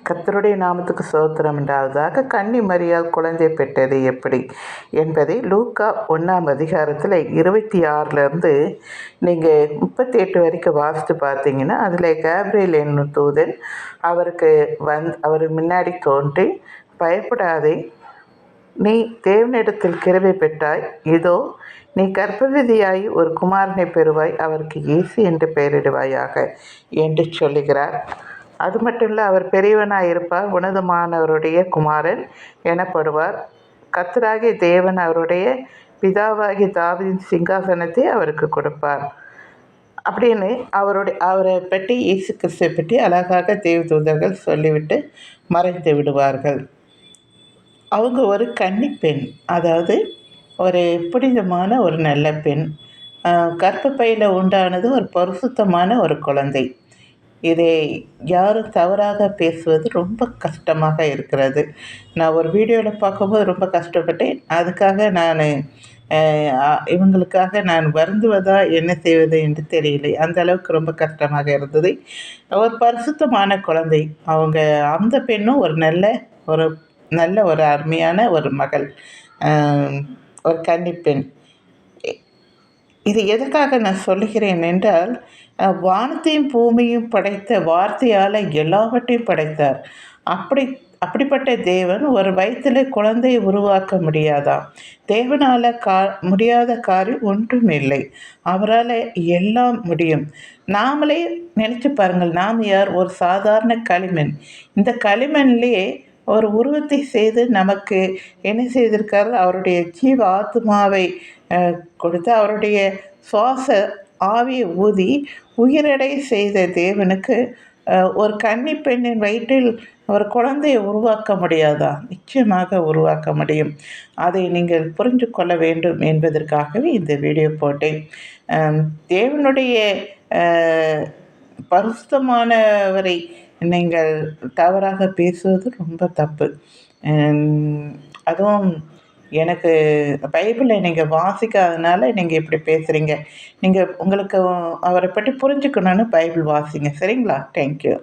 கர்த்தருடைய நாமத்துக்கு ஸ்தோத்திரம் உண்டாவதாக. கன்னி மரியாள் குழந்தை பெற்றது எப்படி என்பதை லூக்கா 1ஆம் அதிகாரத்தில் 26லேருந்து நீங்கள் 38 வரைக்கும் வாசித்து பார்த்தீங்கன்னா, அதில் கேப்ரியேல் என்னும் தூதன் அவருக்கு அவர் முன்னாடி தோன்றி, பயப்படாதே, நீ தேவனிடத்தில் கிருபை பெற்றாய், இதோ நீ கர்ப்பவதியாகி ஒரு குமாரனை பெறுவாய், அவருக்கு இயேசு என்று பெயரிடுவாயாக என்று சொல்லுகிறார். அது மட்டும் இல்லை, அவர் பெரியவனாக இருப்பார், உன்னதமானவருடைய குமாரன் எனப்படுவார். கர்த்தராகிய தேவன் அவருடைய பிதாவாகிய தாவீதின் சிங்காசனத்தை அவருக்கு கொடுப்பார் அப்படின்னு அவரை பற்றி, இயேசு கிறிஸ்துவை பற்றி அழகாக தேவதூதர்கள் சொல்லிவிட்டு மறைந்து விடுவார்கள். அவங்க ஒரு கன்னி பெண், அதாவது ஒரு புனிதமான ஒரு நல்ல பெண். கர்ப்பப்பையில் உண்டானது ஒரு பரிசுத்தமான ஒரு குழந்தை. இதை யாரும் தவறாக பேசுவது ரொம்ப கஷ்டமாக இருக்கிறது. நான் ஒரு வீடியோவில் பார்க்கும்போது ரொம்ப கஷ்டப்பட்டேன். அதுக்காக நான் இவங்களுக்காக நான் வருந்துவதா என்ன செய்வது என்று தெரியலை. அந்த அளவுக்கு ரொம்ப கஷ்டமாக இருந்தது. ஒரு பரிசுத்தமான குழந்தை. அவங்க அந்த பெண்ணும் ஒரு நல்ல ஒரு அருமையான ஒரு மகள், ஒரு கன்னிப்பெண். இது எதற்காக நான் சொல்லுகிறேன் என்றால், வானத்தையும் பூமியும் படைத்த வார்த்தையால் எல்லாவற்றையும் படைத்தார். அப்படிப்பட்ட தேவன் ஒரு வயிற்றில் குழந்தையை உருவாக்க முடியாதா? தேவனால் முடியாத காரியம் ஒன்றும் இல்லை. அவரால் எல்லாம் முடியும். நாமளே நினச்சி பாருங்கள், நாம் யார்? ஒரு சாதாரண களிமண். இந்த களிமண்லேயே ஒரு உருவத்தை செய்து நமக்கு என்ன செய்திருக்கார்? அவருடைய ஜீவ ஆத்மாவை கொடுத்து, அவருடைய சுவாச ஆவியை ஊதி உயிரடை செய்த தேவனுக்கு ஒரு கன்னி பெண்ணின் வயிற்றில் ஒரு குழந்தையை உருவாக்க முடியாதா? நிச்சயமாக உருவாக்க முடியும். அதை நீங்கள் புரிந்து கொள்ள வேண்டும் என்பதற்காகவே இந்த வீடியோ போட்டேன். தேவனுடைய பரிசுத்தமானவரை நீங்கள் தவறாக பேசுவது ரொம்ப தப்பு. அதுவும் எனக்கு பைபிளை நீங்கள் வாசிக்காதனால நீங்கள் இப்படி பேசுகிறீங்க. உங்களுக்கு அவரை பற்றி புரிஞ்சுக்கணுன்னு பைபிள் வாசிங்க, சரிங்களா? தேங்க்யூ.